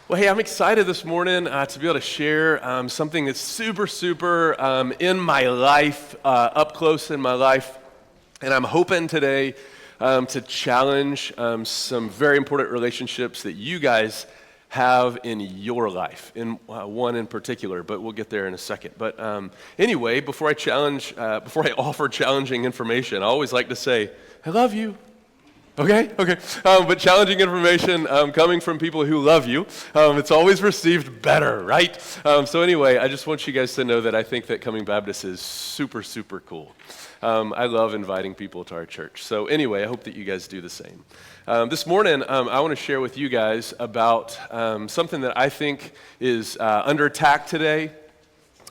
Well, hey, I'm excited this morning to be able to share something that's super in my life, up close in my life. And I'm hoping today to challenge some very important relationships that you guys have in your life, in one in particular, but we'll get there in a second. But anyway, before I offer challenging information, I always like to say, I love you. Okay. But challenging information coming from people who love you, it's always received better, right? So anyway, I just want you guys to know that I think that Cumming Baptist is super cool. I love inviting people to our church. So anyway, I hope that you guys do the same. This morning, I want to share with you guys about something that I think is under attack today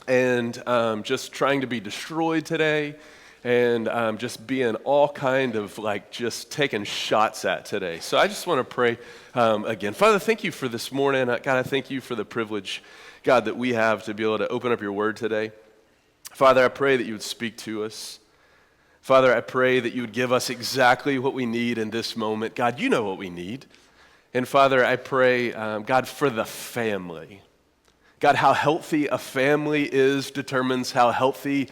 and just trying to be destroyed today. And just being all kind of just taking shots at today. So I just want to pray again. Father, thank you for this morning. God, I thank you for the privilege, God, that we have to be able to open up your word today. Father, I pray that you would speak to us. Father, I pray that you would give us exactly what we need in this moment. God, you know what we need. And Father, I pray, God, for the family. God, how healthy a family is determines how healthy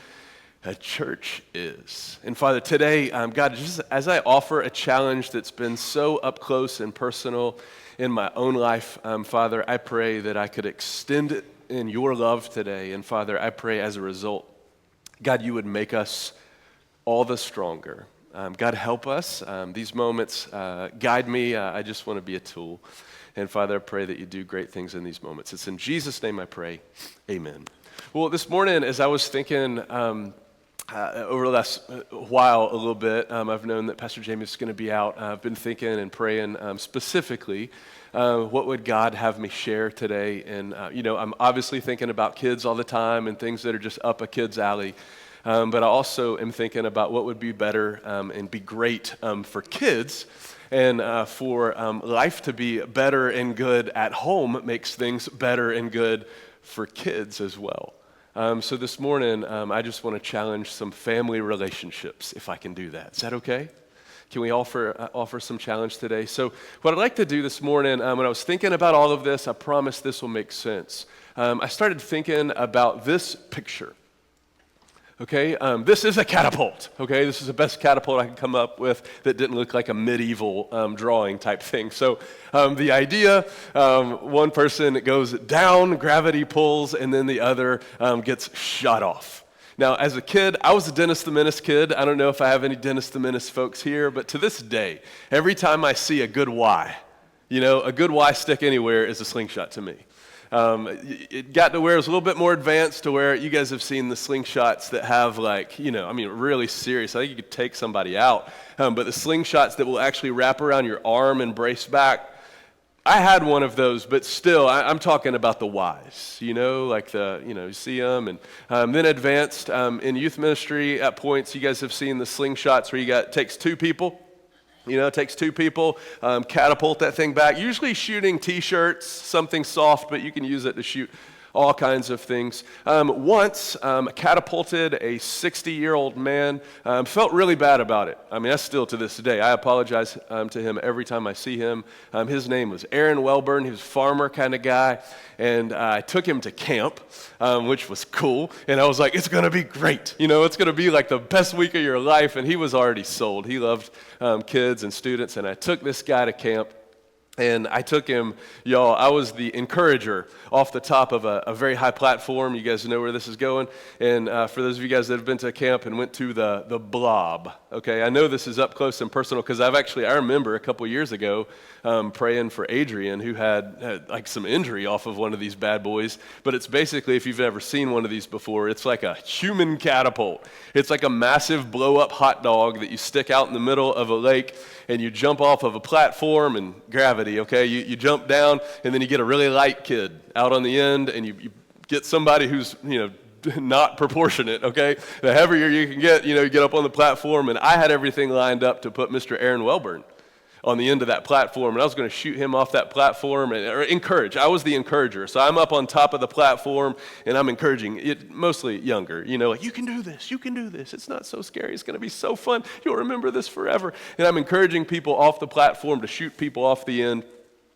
a church is. And Father, today, God, just as I offer a challenge that's been so up close and personal in my own life, Father, I pray that I could extend it in your love today. And Father, I pray as a result, God, you would make us all the stronger. God, help us. These moments guide me. I just want to be a tool. And Father, I pray that you do great things in these moments. It's in Jesus' name I pray. Amen. Well, this morning, as I was thinking, over the last while a little bit, I've known that Pastor Jamie is going to be out. I've been thinking and praying specifically, what would God have me share today? And, I'm obviously thinking about kids all the time and things that are just up a kid's alley. But I also am thinking about what would be better and be great for kids. And for life to be better and good at home makes things better and good for kids as well. So this morning, I just want to challenge some family relationships, if I can do that. Is that okay? Can we offer some challenge today? So what I'd like to do this morning, when I was thinking about all of this, I promise this will make sense. I started thinking about this picture. Okay, this is a catapult. Okay, this is the best catapult I could come up with that didn't look like a medieval drawing type thing. So the idea, one person goes down, gravity pulls, and then the other gets shot off. Now, as a kid, I was a Dennis the Menace kid. I don't know if I have any Dennis the Menace folks here, but to this day, every time I see a good Y, a good Y stick anywhere is a slingshot to me. It got to where it was a little bit more advanced to where you guys have seen the slingshots that have really serious. I think you could take somebody out. But the slingshots that will actually wrap around your arm and brace back, I had one of those, but still, I'm talking about the Ys, you see them. And then advanced in youth ministry at points, you guys have seen the slingshots where takes two people. It takes two people, catapult that thing back, usually shooting T-shirts, something soft, but you can use it to shoot all kinds of things. Once, catapulted a 60-year-old man, felt really bad about it. That's still to this day. I apologize to him every time I see him. His name was Aaron Welburn. He was a farmer kind of guy, and I took him to camp, which was cool, and I was like, it's going to be great. It's going to be like the best week of your life, and he was already sold. He loved kids and students, and I took this guy to camp. And I took him, y'all, I was the encourager off the top of a very high platform. You guys know where this is going. And for those of you guys that have been to camp and went to the blob, okay, I know this is up close and personal because I remember a couple years ago praying for Adrian who had some injury off of one of these bad boys. But it's basically, if you've ever seen one of these before, it's like a human catapult. It's like a massive blow-up hot dog that you stick out in the middle of a lake and you jump off of a platform and gravity, okay? You jump down, and then you get a really light kid out on the end, and you get somebody who's, not proportionate, okay? The heavier you can get, you get up on the platform, and I had everything lined up to put Mr. Aaron Welburn on the end of that platform, and I was going to shoot him off that platform or encourage. I was the encourager, so I'm up on top of the platform, and I'm encouraging it, mostly younger, you can do this, it's not so scary, it's going to be so fun, you'll remember this forever. And I'm encouraging people off the platform to shoot people off the end.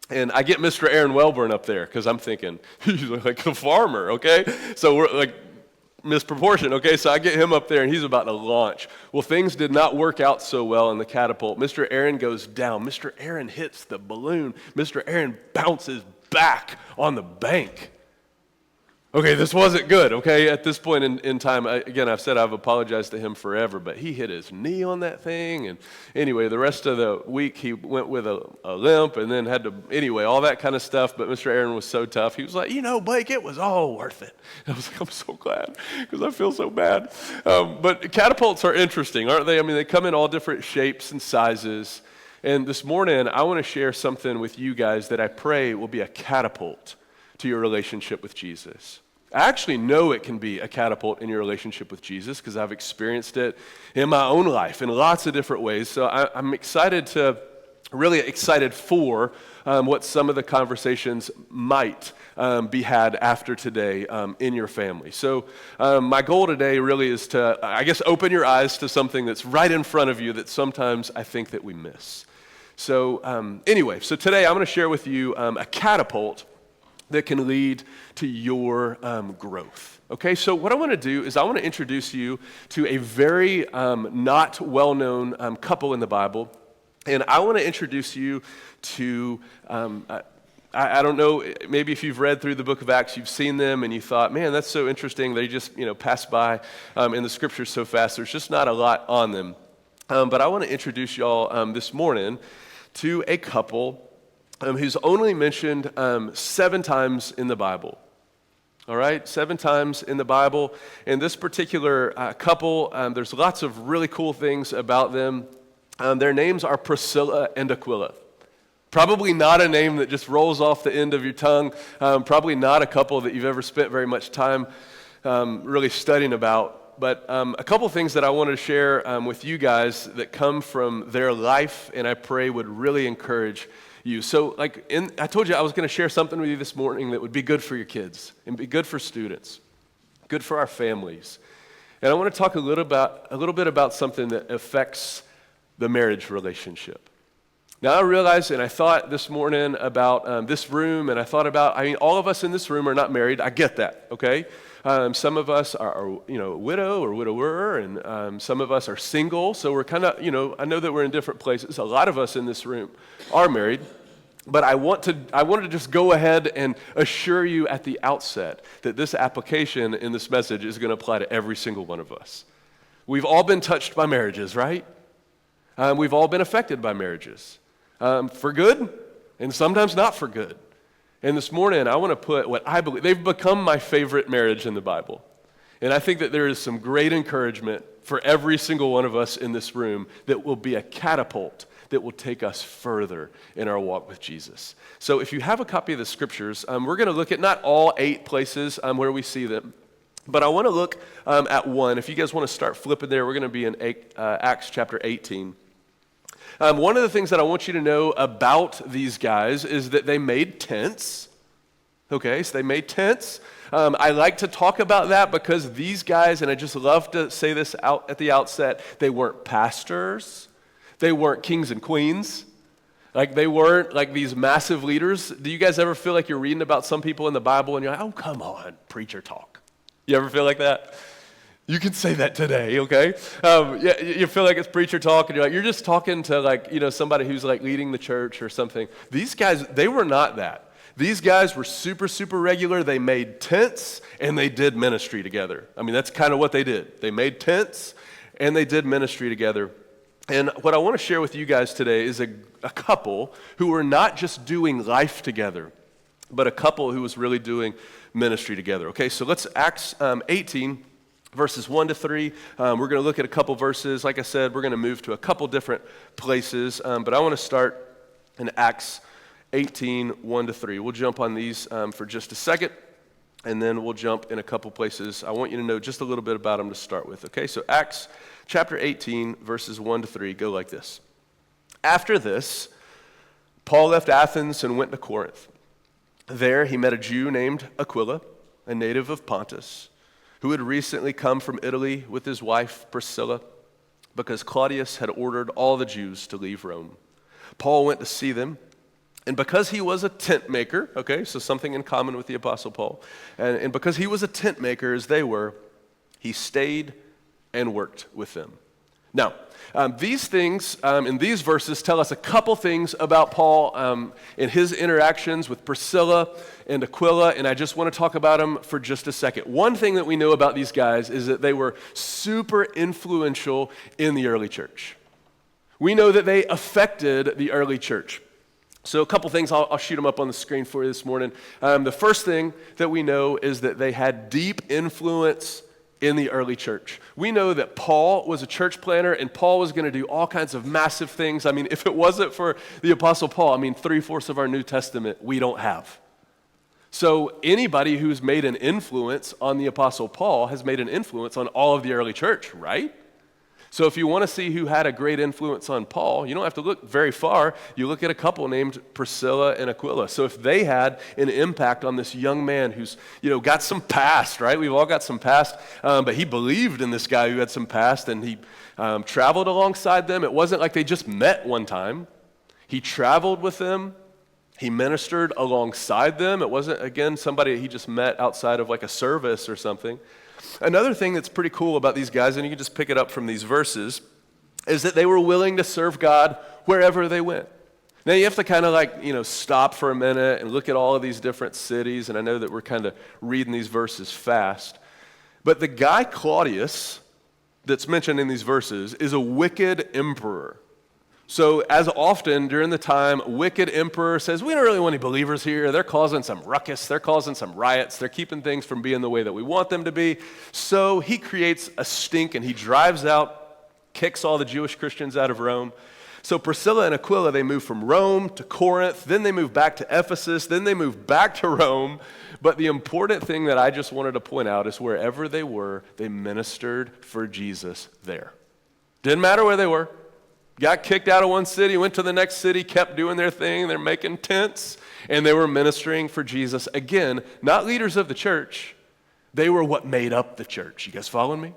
And I get Mr. Aaron Welburn up there because I'm thinking, he's like a farmer, okay? So we're like misproportion, okay? So I get him up there and he's about to launch. Well, things did not work out so well in the catapult. Mr. Aaron goes down. Mr. Aaron hits the balloon. Mr. Aaron bounces back on the bank. Okay, this wasn't good, okay? At this point in time, again, I've said I've apologized to him forever, but he hit his knee on that thing. And anyway, the rest of the week, he went with a limp and then had to, anyway, all that kind of stuff. But Mr. Aaron was so tough. He was like, Blake, it was all worth it. And I was like, I'm so glad because I feel so bad. But catapults are interesting, aren't they? I mean, they come in all different shapes and sizes. And this morning, I want to share something with you guys that I pray will be a catapult to your relationship with Jesus. I actually know it can be a catapult in your relationship with Jesus because I've experienced it in my own life in lots of different ways. So I'm really excited for what some of the conversations might be had after today in your family. So my goal today really is to, open your eyes to something that's right in front of you that sometimes I think that we miss. So so today I'm going to share with you a catapult that can lead to your growth. Okay, so what I want to do is I want to introduce you to a very not well-known couple in the Bible, and I want to introduce you to, I don't know, maybe if you've read through the book of Acts, you've seen them and you thought, man, that's so interesting. They just, pass by in the scriptures so fast. There's just not a lot on them. But I want to introduce y'all this morning to a couple who's only mentioned 7 times in the Bible. All right, 7 times in the Bible. And this particular couple, there's lots of really cool things about them. Their names are Priscilla and Aquila. Probably not a name that just rolls off the end of your tongue. Probably not a couple that you've ever spent very much time really studying about. But a couple things that I wanted to share with you guys that come from their life and I pray would really encourage you. So I told you I was going to share something with you this morning that would be good for your kids and be good for students, good for our families. And I want to talk a little bit about something that affects the marriage relationship. Now I realized, and I thought this morning about this room, and I thought about, all of us in this room are not married. I get that, okay? Some of us are widow or widower, and some of us are single. So we're kind of, I know that we're in different places. A lot of us in this room are married. But I want to just go ahead and assure you at the outset that this application in this message is going to apply to every single one of us. We've all been touched by marriages, right? We've all been affected by marriages, for good and sometimes not for good. And this morning, I want to put what I believe, they've become my favorite marriage in the Bible. And I think that there is some great encouragement for every single one of us in this room that will be a catapult that will take us further in our walk with Jesus. So if you have a copy of the scriptures, we're going to look at not all 8 places where we see them, but I want to look at one. If you guys want to start flipping there, we're going to be in Acts chapter 18. One of the things that I want you to know about these guys is that they made tents. Okay, so they made tents. I like to talk about that because these guys, and I just love to say this out at the outset, they weren't pastors. They weren't kings and queens. They weren't like these massive leaders. Do you guys ever feel like you're reading about some people in the Bible and you're like, oh, come on, preacher talk? You ever feel like that? You can say that today, okay? Yeah, you feel like it's preacher talk, and you're just talking to somebody who's leading the church or something. These guys, they were not that. These guys were super, super regular. They made tents and they did ministry together. That's kind of what they did. They made tents and they did ministry together. And what I want to share with you guys today is a couple who were not just doing life together, but a couple who was really doing ministry together. Okay, so let's Acts 18, verses 1 to 3. We're going to look at a couple verses. Like I said, we're going to move to a couple different places, but I want to start in Acts 18, 1 to 3. We'll jump on these for just a second, and then we'll jump in a couple places. I want you to know just a little bit about them to start with. Okay, so Acts chapter 18, verses 1 to 3 go like this. After this, Paul left Athens and went to Corinth. There he met a Jew named Aquila, a native of Pontus, who had recently come from Italy with his wife Priscilla, because Claudius had ordered all the Jews to leave Rome. Paul went to see them And because he was a tent maker, okay, so something in common with the Apostle Paul, and because he was a tent maker as they were, he stayed and worked with them. Now, these things in these verses tell us a couple things about Paul in his interactions with Priscilla and Aquila, and I just want to talk about them for just a second. One thing that we know about these guys is that they were super influential in the early church. We know that they affected the early church. So a couple things, I'll shoot them up on the screen for you this morning. The first thing that we know is that they had deep influence in the early church. We know that Paul was a church planner, and Paul was going to do all kinds of massive things. I mean, if it wasn't for the Apostle Paul, I mean, 3/4 of our New Testament we don't have. So anybody who's made an influence on the Apostle Paul has made an influence on all of the early church, right? So if you want to see who had a great influence on Paul, you don't have to look very far. You look at a couple named Priscilla and Aquila. So if they had an impact on this young man who's, got some past, right? We've all got some past, but he believed in this guy who had some past, and he traveled alongside them. It wasn't like they just met one time. He traveled with them. He ministered alongside them. It wasn't, again, somebody he just met outside of like a service or something. Another thing that's pretty cool about these guys, and you can just pick it up from these verses, is that they were willing to serve God wherever they went. Now you have to kind of stop for a minute and look at all of these different cities, and I know that we're kind of reading these verses fast, but the guy Claudius that's mentioned in these verses is a wicked emperor. So as often during the time, wicked emperor says, we don't really want any believers here. They're causing some ruckus. They're causing some riots. They're keeping things from being the way that we want them to be. So he creates a stink, and he drives out, kicks all the Jewish Christians out of Rome. So Priscilla and Aquila, they move from Rome to Corinth. Then they move back to Ephesus. Then they move back to Rome. But the important thing that I just wanted to point out is wherever they were, they ministered for Jesus there. Didn't matter where they were. Got kicked out of one city, went to the next city, kept doing their thing. They're making tents, and they were ministering for Jesus. Again, not leaders of the church. They were what made up the church. You guys following me?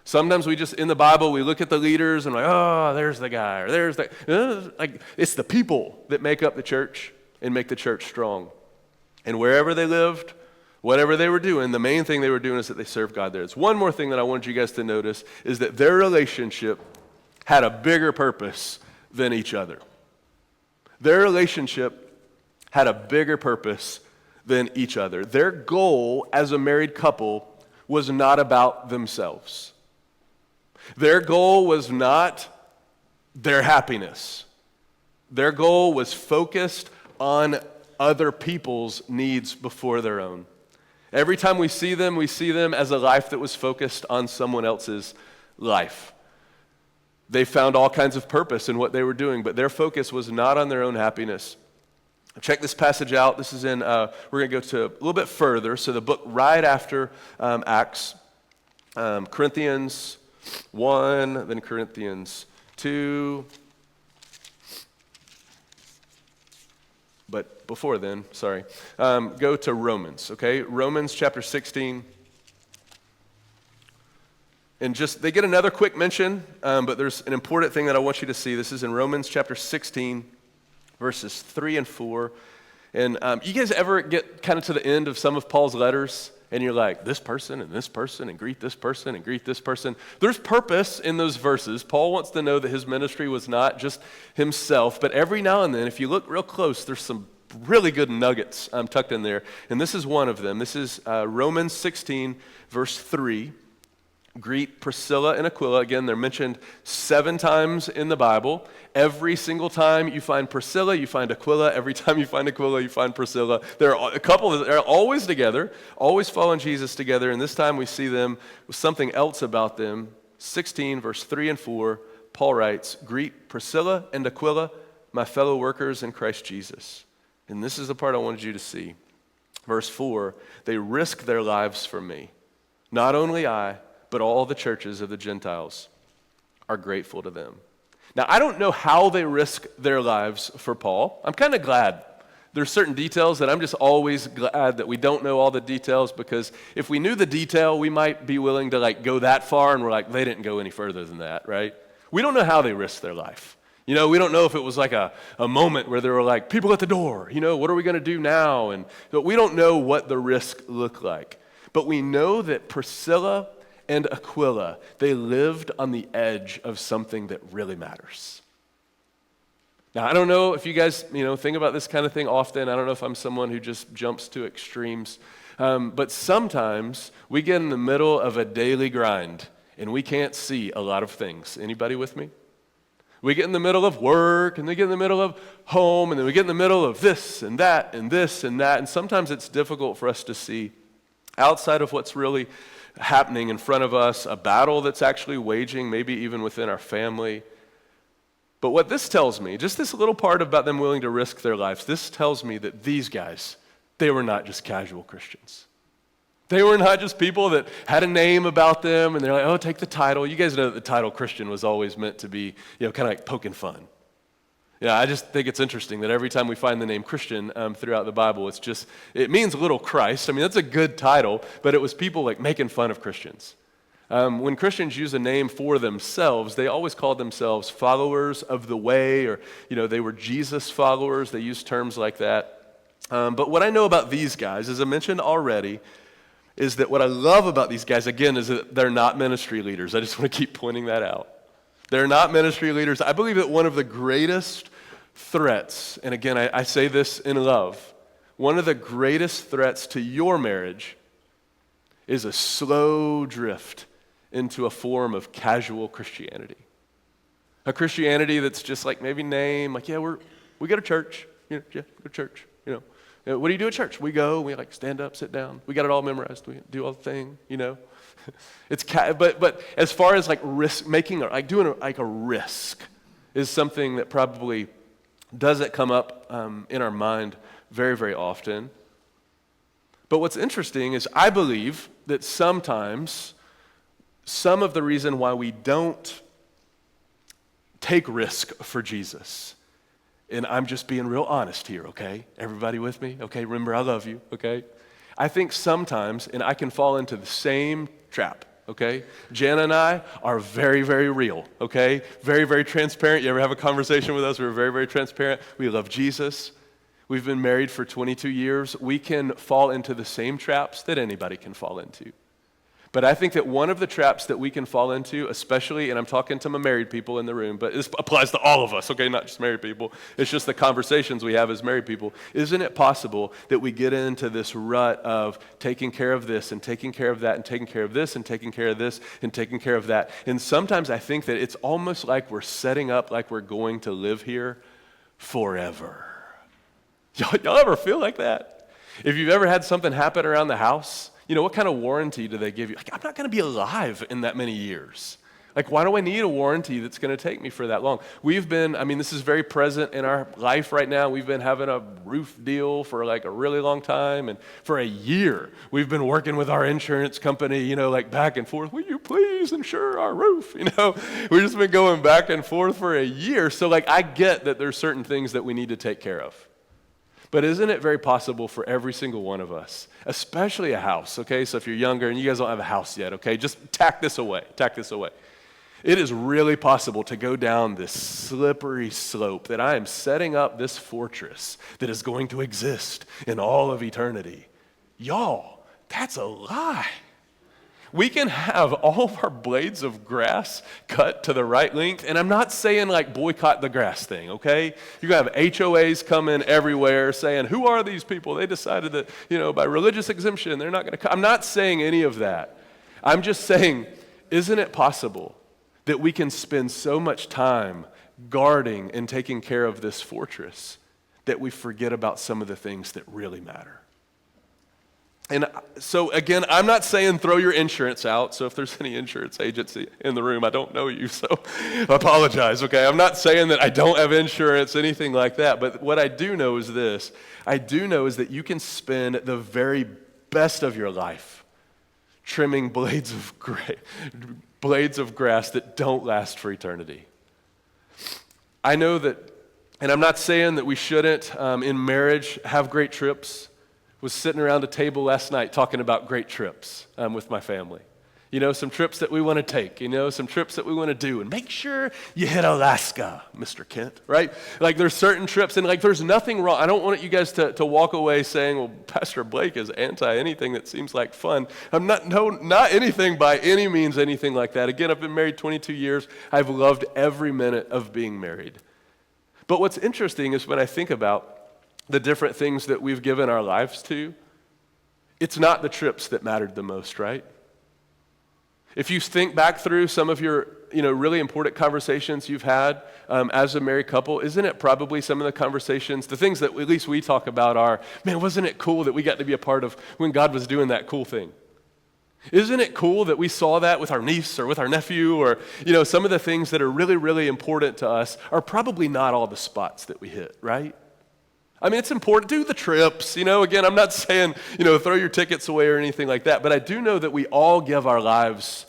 Sometimes we just, in the Bible, we look at the leaders and there's the guy, or there's the, it's the people that make up the church and make the church strong. And wherever they lived, whatever they were doing, the main thing they were doing is that they served God there. It's one more thing that I wanted you guys to notice is that their relationship had a bigger purpose than each other. Their relationship had a bigger purpose than each other. Their goal as a married couple was not about themselves. Their goal was not their happiness. Their goal was focused on other people's needs before their own. Every time we see them as a life that was focused on someone else's life. They found all kinds of purpose in what they were doing, but their focus was not on their own happiness. Check this passage out. This is in, we're going to go to a little bit further. So the book right after Acts, Corinthians 1, then Corinthians 2. But before then, go to Romans, okay? Romans chapter 16. And they get another quick mention, but there's an important thing that I want you to see. This is in Romans chapter 16, verses 3 and 4. And you guys ever get kind of to the end of some of Paul's letters, and you're like, this person, and greet this person, and greet this person. There's purpose in those verses. Paul wants to know that his ministry was not just himself, but every now and then, if you look real close, there's some really good nuggets tucked in there. And this is one of them. This is Romans 16, verse 3. Greet Priscilla and Aquila. Again, they're mentioned 7 times in the Bible. Every single time you find Priscilla, you find Aquila. Every time you find Aquila, you find Priscilla. They're a couple that are always together, always following Jesus together. And this time we see them with something else about them. 16, verse 3 and 4, Paul writes, Greet Priscilla and Aquila, my fellow workers in Christ Jesus. And this is the part I wanted you to see. Verse 4, they risk their lives for me. Not only I, but all the churches of the Gentiles are grateful to them. Now, I don't know how they risk their lives for Paul. I'm kind of glad. There's certain details that I'm just always glad that we don't know all the details, because if we knew the detail, we might be willing to go that far, and we're like, they didn't go any further than that, right? We don't know how they risked their life. We don't know if it was like a moment where there were like people at the door, what are we going to do now? But we don't know what the risk looked like. But we know that Priscilla and Aquila, they lived on the edge of something that really matters. Now, I don't know if you guys, think about this kind of thing often. I don't know if I'm someone who just jumps to extremes. But sometimes we get in the middle of a daily grind and we can't see a lot of things. Anybody with me? We get in the middle of work, and we get in the middle of home, and then we get in the middle of this and that and this and that. And sometimes it's difficult for us to see outside of what's really happening in front of us, a battle that's actually waging, maybe even within our family. But what this tells me, just this little part about them willing to risk their lives, this tells me that these guys, they were not just casual Christians. They were not just people that had a name about them and they're like, oh, take the title. You guys know that the title Christian was always meant to be, kind of like poking fun. Yeah, I just think it's interesting that every time we find the name Christian throughout the Bible, it means little Christ. I mean, that's a good title, but it was people like making fun of Christians. When Christians use a name for themselves, they always called themselves followers of the way, or, they were Jesus followers. They used terms like that. But what I know about these guys, as I mentioned already, is that what I love about these guys, again, is that they're not ministry leaders. I just want to keep pointing that out. They're not ministry leaders. I believe that one of the greatest threats, and again, I say this in love, one of the greatest threats to your marriage is a slow drift into a form of casual Christianity. A Christianity that's just like maybe name, like, we go to church. Yeah, go to church, What do you do at church? We go, we like stand up, sit down. We got it all memorized. We do all the thing, It's but as far as like risk making, like doing a risk is something that probably doesn't come up in our mind very, very often. But what's interesting is I believe that sometimes some of the reason why we don't take risk for Jesus, and I'm just being real honest here, okay? Everybody with me? Okay, remember I love you, okay? I think sometimes, and I can fall into the same trap, okay? Jen and I are very, very real, okay? Very, very transparent. You ever have a conversation with us? We're very, very transparent. We love Jesus. We've been married for 22 years. We can fall into the same traps that anybody can fall into. But I think that one of the traps that we can fall into, especially, and I'm talking to my married people in the room, but this applies to all of us, okay, not just married people. It's just the conversations we have as married people. Isn't it possible that we get into this rut of taking care of this and taking care of that and taking care of this and taking care of this and taking care of that? And sometimes I think that it's almost like we're setting up like we're going to live here forever. Y'all ever feel like that? If you've ever had something happen around the house, what kind of warranty do they give you? Like, I'm not going to be alive in that many years. Like, why do I need a warranty that's going to take me for that long? This is very present in our life right now. We've been having a roof deal for like a really long time. And for a year, we've been working with our insurance company, like back and forth. Will you please insure our roof? We've just been going back and forth for a year. So like, I get that there's certain things that we need to take care of. But isn't it very possible for every single one of us, especially a house, okay? So if you're younger and you guys don't have a house yet, okay, just tack this away. It is really possible to go down this slippery slope that I am setting up this fortress that is going to exist in all of eternity. Y'all, that's a lie. We can have all of our blades of grass cut to the right length, and I'm not saying like boycott the grass thing, okay? You're going to have HOAs coming everywhere saying, who are these people? They decided that, by religious exemption, they're not going to come. I'm not saying any of that. I'm just saying, isn't it possible that we can spend so much time guarding and taking care of this fortress that we forget about some of the things that really matter? And so again, I'm not saying throw your insurance out. So if there's any insurance agency in the room, I don't know you, so I apologize, okay? I'm not saying that I don't have insurance, anything like that. But what I do know is this. I do know is that you can spend the very best of your life trimming blades of grass that don't last for eternity. I know that, and I'm not saying that we shouldn't, in marriage, have great trips. Was sitting around a table last night talking about great trips with my family. some trips that we want to take, some trips that we want to do. And make sure you hit Alaska, Mr. Kent, right? Like there's certain trips and like there's nothing wrong. I don't want you guys to walk away saying, well, Pastor Blake is anti anything that seems like fun. I'm not anything by any means, anything like that. Again, I've been married 22 years. I've loved every minute of being married. But what's interesting is when I think about the different things that we've given our lives to, it's not the trips that mattered the most, right? If you think back through some of your, really important conversations you've had as a married couple, isn't it probably some of the conversations, the things that at least we talk about are, man, wasn't it cool that we got to be a part of when God was doing that cool thing? Isn't it cool that we saw that with our niece or with our nephew or, some of the things that are really, really important to us are probably not all the spots that we hit, right? I mean, it's important. Do the trips, Again, I'm not saying, throw your tickets away or anything like that, but I do know that we all give our lives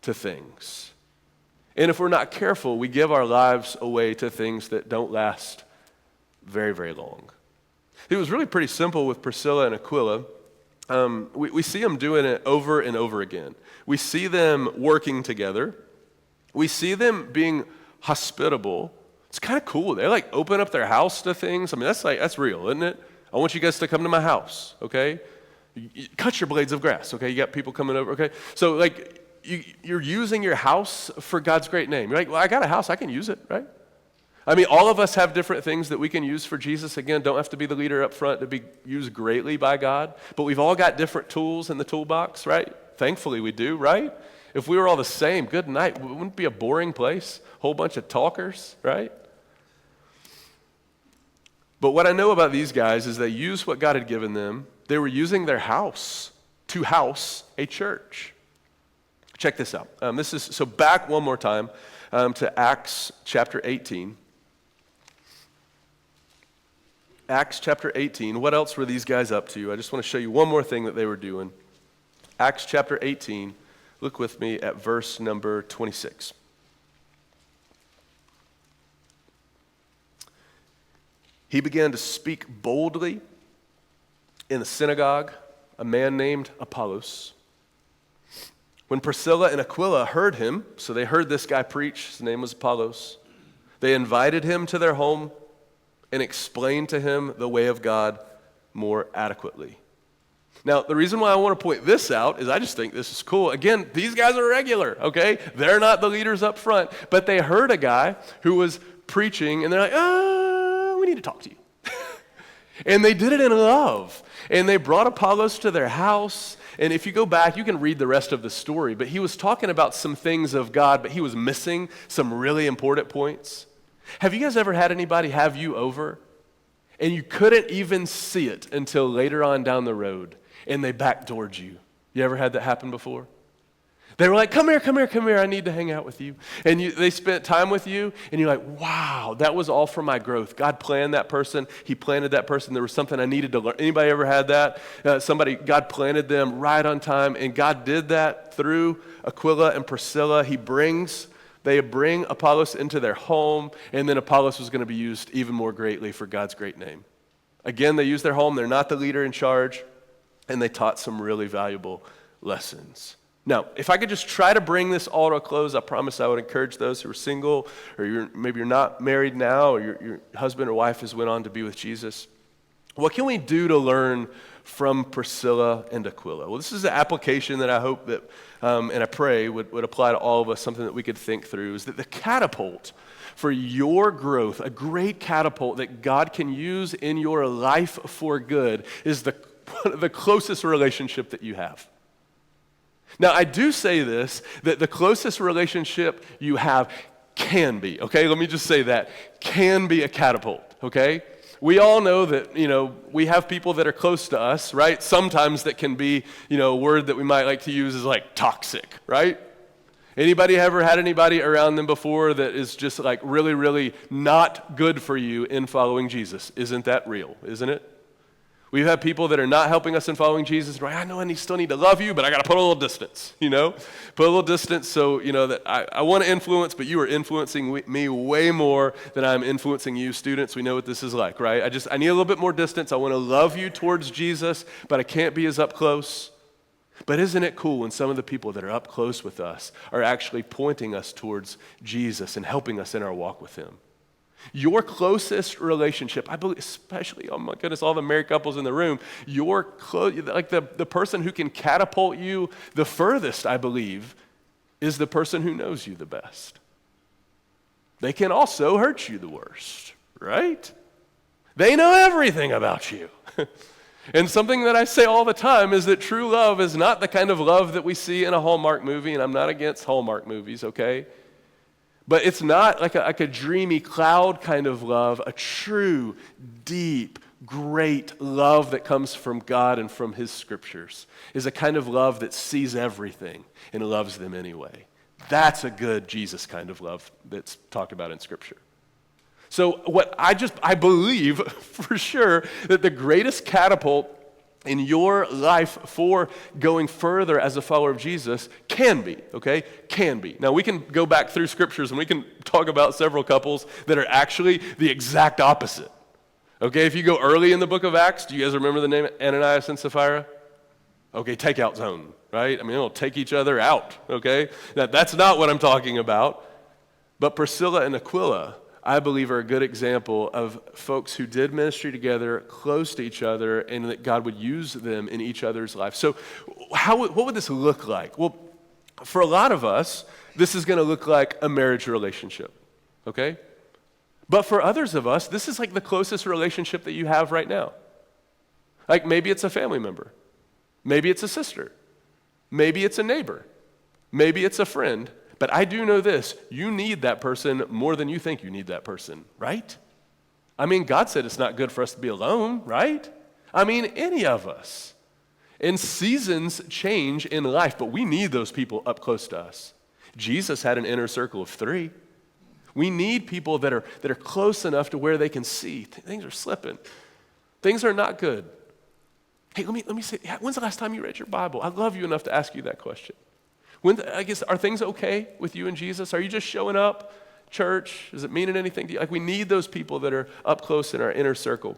to things. And if we're not careful, we give our lives away to things that don't last very, very long. It was really pretty simple with Priscilla and Aquila. We see them doing it over and over again. We see them working together. We see them being hospitable. It's kind of cool. They open up their house to things. I mean, that's real, isn't it? I want you guys to come to my house, okay? Cut your blades of grass, okay? You got people coming over, okay? So you're using your house for God's great name. You're like, well, I got a house, I can use it, right? I mean, all of us have different things that we can use for Jesus. Again, don't have to be the leader up front to be used greatly by God, but we've all got different tools in the toolbox, right? Thankfully we do, right? If we were all the same, good night. Wouldn't it be a boring place? Whole bunch of talkers, right? But what I know about these guys is they used what God had given them. They were using their house to house a church. Check this out. So back one more time to Acts chapter 18. Acts chapter 18. What else were these guys up to? I just want to show you one more thing that they were doing. Acts chapter 18. Look with me at verse number 26. He began to speak boldly in the synagogue, a man named Apollos. When Priscilla and Aquila heard him, so they heard this guy preach, his name was Apollos, they invited him to their home and explained to him the way of God more adequately. Now, the reason why I want to point this out is I just think this is cool. Again, these guys are regular, okay? They're not the leaders up front, but they heard a guy who was preaching, and they're like, we need to talk to you. And they did it in love. And they brought Apollos to their house. And if you go back, you can read the rest of the story. But he was talking about some things of God, but he was missing some really important points. Have you guys ever had anybody have you over, and you couldn't even see it until later on down the road, and they backdoored you? You ever had that happen before? They were like, come here, I need to hang out with you. And they spent time with you, and you're like, wow, that was all for my growth. God planned that person. He planted that person. There was something I needed to learn. Anybody ever had that? God planted them right on time, and God did that through Aquila and Priscilla. They bring Apollos into their home, and then Apollos was going to be used even more greatly for God's great name. Again, they used their home. They're not the leader in charge, and they taught some really valuable lessons. Now, if I could just try to bring this all to a close, I promise I would encourage those who are single, or maybe you're not married now, or your husband or wife has went on to be with Jesus. What can we do to learn from Priscilla and Aquila? Well, this is an application that I hope that, and I pray would apply to all of us, something that we could think through, is that the catapult for your growth, a great catapult that God can use in your life for good, is the closest relationship that you have. Now, I do say this, that the closest relationship you have can be, okay? Let me just say that, can be a catapult, okay? We all know that, we have people that are close to us, right? Sometimes that can be, a word that we might like to use is like toxic, right? Anybody ever had anybody around them before that is just like really, really not good for you in following Jesus? Isn't that real, isn't it? We've had people that are not helping us in following Jesus. Right? I know I still need to love you, but I got to put a little distance, Put a little distance so, that I want to influence, but you are influencing me way more than I'm influencing you. Students, we know what this is like, right? I need a little bit more distance. I want to love you towards Jesus, but I can't be as up close. But isn't it cool when some of the people that are up close with us are actually pointing us towards Jesus and helping us in our walk with him? Your closest relationship, I believe, especially, oh my goodness, all the married couples in the room, the person who can catapult you the furthest, I believe, is the person who knows you the best. They can also hurt you the worst, right? They know everything about you. And something that I say all the time is that true love is not the kind of love that we see in a Hallmark movie, and I'm not against Hallmark movies, okay? But it's not like a dreamy cloud kind of love. A true, deep, great love that comes from God and from his scriptures is a kind of love that sees everything and loves them anyway. That's a good Jesus kind of love that's talked about in scripture. So I believe for sure that the greatest catapult in your life for going further as a follower of Jesus can be, okay? Can be. Now we can go back through scriptures and we can talk about several couples that are actually the exact opposite. Okay, if you go early in the book of Acts, do you guys remember the name Ananias and Sapphira? Okay, takeout zone, right? I mean, they'll take each other out, okay? Now, that's not what I'm talking about. But Priscilla and Aquila, I believe, are a good example of folks who did ministry together, close to each other, and that God would use them in each other's life. So what would this look like? Well, for a lot of us, this is going to look like a marriage relationship, okay? But for others of us, this is like the closest relationship that you have right now. Like maybe it's a family member. Maybe it's a sister. Maybe it's a neighbor. Maybe it's a friend. But I do know this, you need that person more than you think you need that person, right? I mean, God said it's not good for us to be alone, right? I mean, any of us. And seasons change in life, but we need those people up close to us. Jesus had an inner circle of 3. We need people that are close enough to where they can see things are slipping. Things are not good. Hey, let me say, when's the last time you read your Bible? I love you enough to ask you that question. Are things okay with you and Jesus? Are you just showing up, church? Is it meaning anything to you? Like, we need those people that are up close in our inner circle.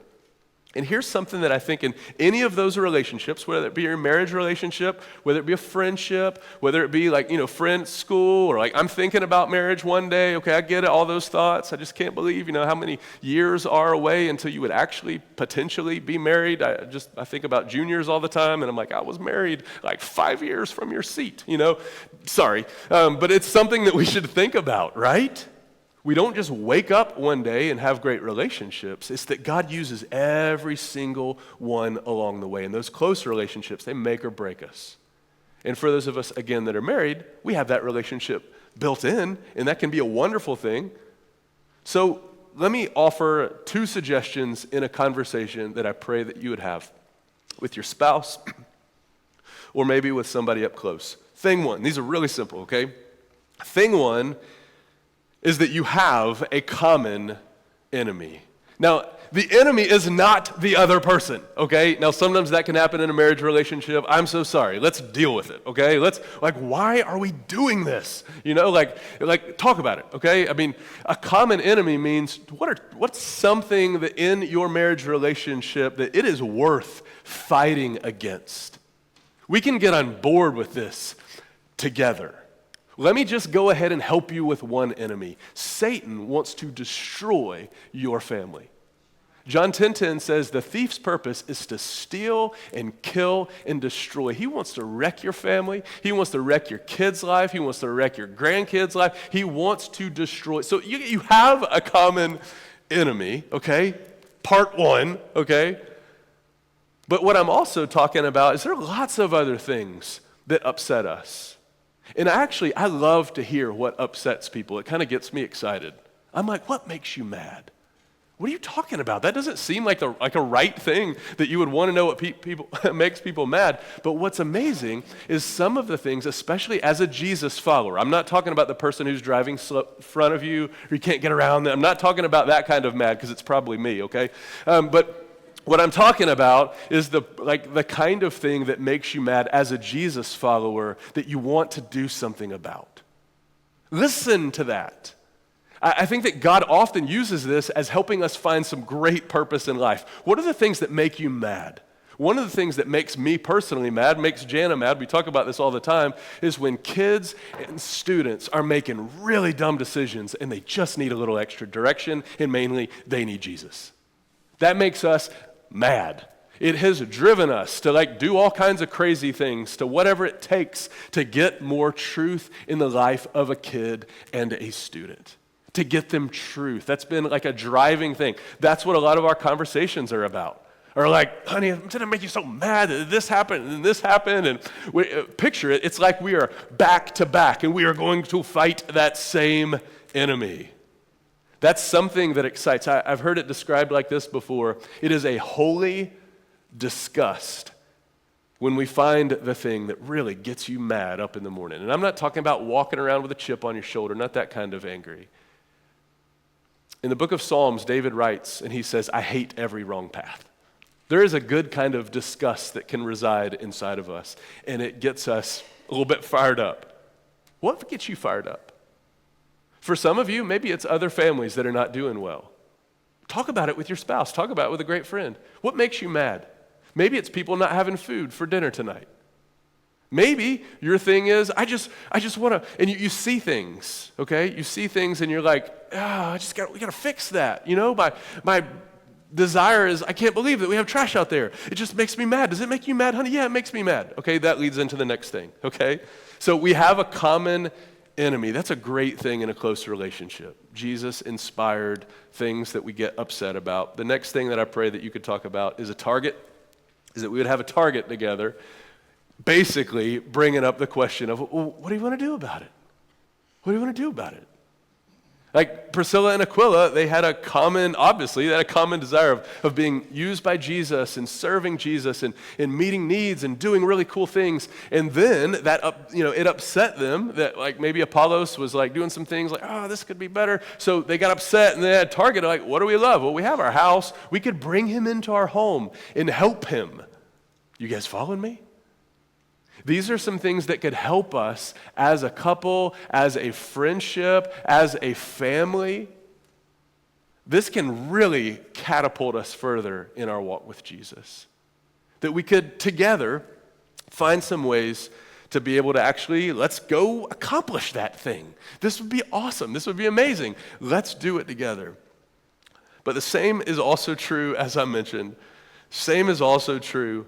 And here's something that I think in any of those relationships, whether it be your marriage relationship, whether it be a friendship, whether it be like, friend, school, or like I'm thinking about marriage one day, okay, I get it, all those thoughts. I just can't believe, how many years are away until you would actually potentially be married. I think about juniors all the time, and I'm like, I was married like 5 years from your seat, Sorry, but it's something that we should think about, right? We don't just wake up one day and have great relationships. It's that God uses every single one along the way. And those close relationships, they make or break us. And for those of us, again, that are married, we have that relationship built in, and that can be a wonderful thing. So let me offer 2 suggestions in a conversation that I pray that you would have with your spouse or maybe with somebody up close. Thing 1, these are really simple, okay? Thing 1 is that you have a common enemy. Now, the enemy is not the other person, okay? Now, sometimes that can happen in a marriage relationship. I'm so sorry. Let's deal with it, okay? Why are we doing this? Talk about it, okay? I mean, a common enemy means what's something that in your marriage relationship that it is worth fighting against? We can get on board with this together. Let me just go ahead and help you with one enemy. Satan wants to destroy your family. John 10:10 says the thief's purpose is to steal and kill and destroy. He wants to wreck your family. He wants to wreck your kids' life. He wants to wreck your grandkids' life. He wants to destroy. So you have a common enemy, okay? Part 1, okay? But what I'm also talking about is there are lots of other things that upset us. And I love to hear what upsets people. It kind of gets me excited. I'm like, what makes you mad? What are you talking about? That doesn't seem like a right thing that you would want to know what people makes people mad. But what's amazing is some of the things, especially as a Jesus follower. I'm not talking about the person who's driving in front of you or you can't get around them. I'm not talking about that kind of mad because it's probably me, okay? But what I'm talking about is the kind of thing that makes you mad as a Jesus follower that you want to do something about. Listen to that. I think that God often uses this as helping us find some great purpose in life. What are the things that make you mad? One of the things that makes me personally mad, makes Jana mad, we talk about this all the time, is when kids and students are making really dumb decisions and they just need a little extra direction, and mainly they need Jesus. That makes us mad. It has driven us to do all kinds of crazy things, to whatever it takes to get more truth in the life of a kid and a student, to get them truth. That's been like a driving thing. That's what a lot of our conversations are about. Or honey, I'm going to make you so mad that this happened and this happened. And picture it, it's like we are back to back and we are going to fight that same enemy. That's something that excites. I've heard it described like this before. It is a holy disgust when we find the thing that really gets you mad up in the morning. And I'm not talking about walking around with a chip on your shoulder, not that kind of angry. In the book of Psalms, David writes, and he says, I hate every wrong path. There is a good kind of disgust that can reside inside of us, and it gets us a little bit fired up. What gets you fired up? For some of you, maybe it's other families that are not doing well. Talk about it with your spouse. Talk about it with a great friend. What makes you mad? Maybe it's people not having food for dinner tonight. Maybe your thing is, I just want to, and you see things, okay? You see things and you're like, we got to fix that. My desire is, I can't believe that we have trash out there. It just makes me mad. Does it make you mad, honey? Yeah, it makes me mad. Okay, that leads into the next thing, okay? So we have a common enemy. That's a great thing in a close relationship. Jesus-inspired things that we get upset about. The next thing that I pray that you could talk about is a target, is that we would have a target together, basically bringing up the question of, well, what do you want to do about it? What do you want to do about it? Like Priscilla and Aquila, they had a common desire of being used by Jesus and serving Jesus and meeting needs and doing really cool things. And then that, it upset them that maybe Apollos was doing some things this could be better. So they got upset and they had target what do we love? Well, we have our house. We could bring him into our home and help him. You guys following me? These are some things that could help us as a couple, as a friendship, as a family. This can really catapult us further in our walk with Jesus. That we could together find some ways to be able to actually, let's go accomplish that thing. This would be awesome. This would be amazing. Let's do it together. But the same is also true, as I mentioned, same is also true.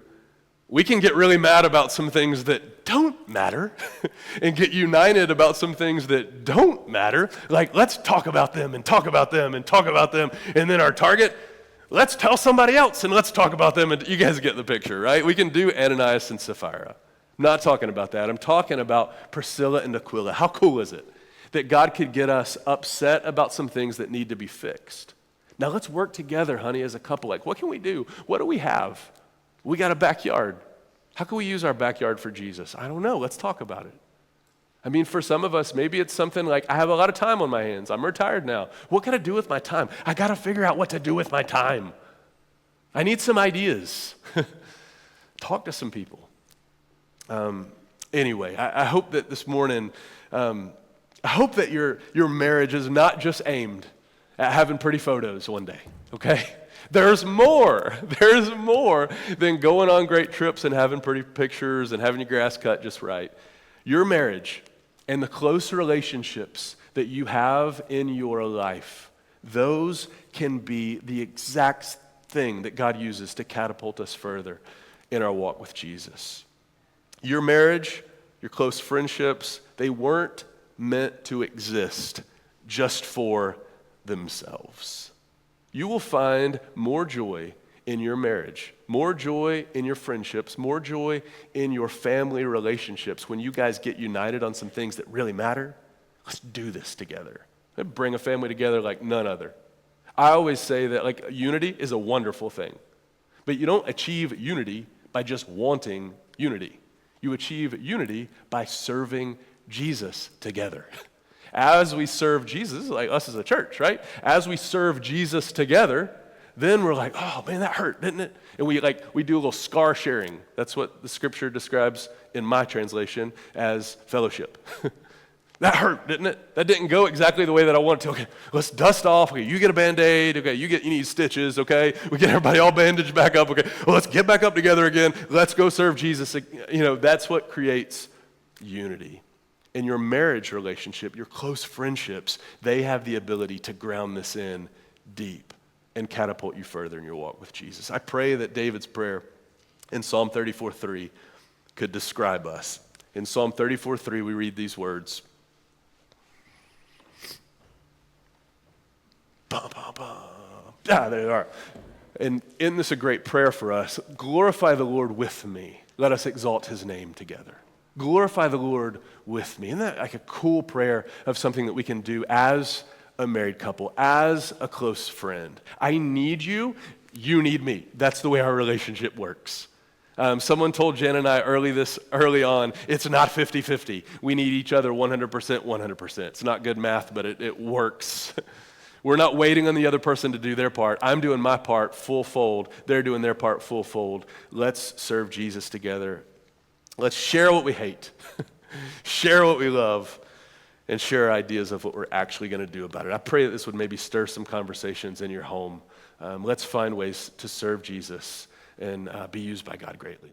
We can get really mad about some things that don't matter and get united about some things that don't matter. Let's talk about them and talk about them and talk about them. And then our target, let's tell somebody else and let's talk about them. And you guys get the picture, right? We can do Ananias and Sapphira. I'm not talking about that. I'm talking about Priscilla and Aquila. How cool is it that God could get us upset about some things that need to be fixed? Now let's work together, honey, as a couple. What can we do? What do we have? We got a backyard. How can we use our backyard for Jesus? I don't know. Let's talk about it. For some of us, maybe it's something like, I have a lot of time on my hands. I'm retired now. What can I do with my time? I got to figure out what to do with my time. I need some ideas. Talk to some people. Anyway, I hope that this morning, I hope that your marriage is not just aimed at having pretty photos one day, okay? There's more than going on great trips and having pretty pictures and having your grass cut just right. Your marriage and the close relationships that you have in your life, those can be the exact thing that God uses to catapult us further in our walk with Jesus. Your marriage, your close friendships, they weren't meant to exist just for themselves. You will find more joy in your marriage, more joy in your friendships, more joy in your family relationships when you guys get united on some things that really matter. Let's do this together. Let's bring a family together like none other. I always say that unity is a wonderful thing, but you don't achieve unity by just wanting unity. You achieve unity by serving Jesus together. As we serve Jesus, like us as a church, right? As we serve Jesus together, then we're like, oh man, that hurt, didn't it? And we do a little scar sharing. That's what the scripture describes in my translation as fellowship. That hurt, didn't it? That didn't go exactly the way that I wanted to. Okay, let's dust off. Okay, you get a Band-Aid. Okay, you need stitches. Okay, we get everybody all bandaged back up. Okay, well, let's get back up together again. Let's go serve Jesus. That's what creates unity. In your marriage relationship, your close friendships, they have the ability to ground this in deep and catapult you further in your walk with Jesus. I pray that David's prayer in Psalm 34:3 could describe us. In Psalm 34:3, we read these words. There they are. And isn't this a great prayer for us? Glorify the Lord with me. Let us exalt his name together. Glorify the Lord with me. Isn't that like a cool prayer of something that we can do as a married couple, as a close friend? I need you, you need me. That's the way our relationship works. Someone told Jen and I early on, it's not 50-50. We need each other 100%, 100%. It's not good math, but it works. We're not waiting on the other person to do their part. I'm doing my part full fold. They're doing their part full fold. Let's serve Jesus together. Let's share what we hate, share what we love, and share ideas of what we're actually going to do about it. I pray that this would maybe stir some conversations in your home. Let's find ways to serve Jesus and be used by God greatly.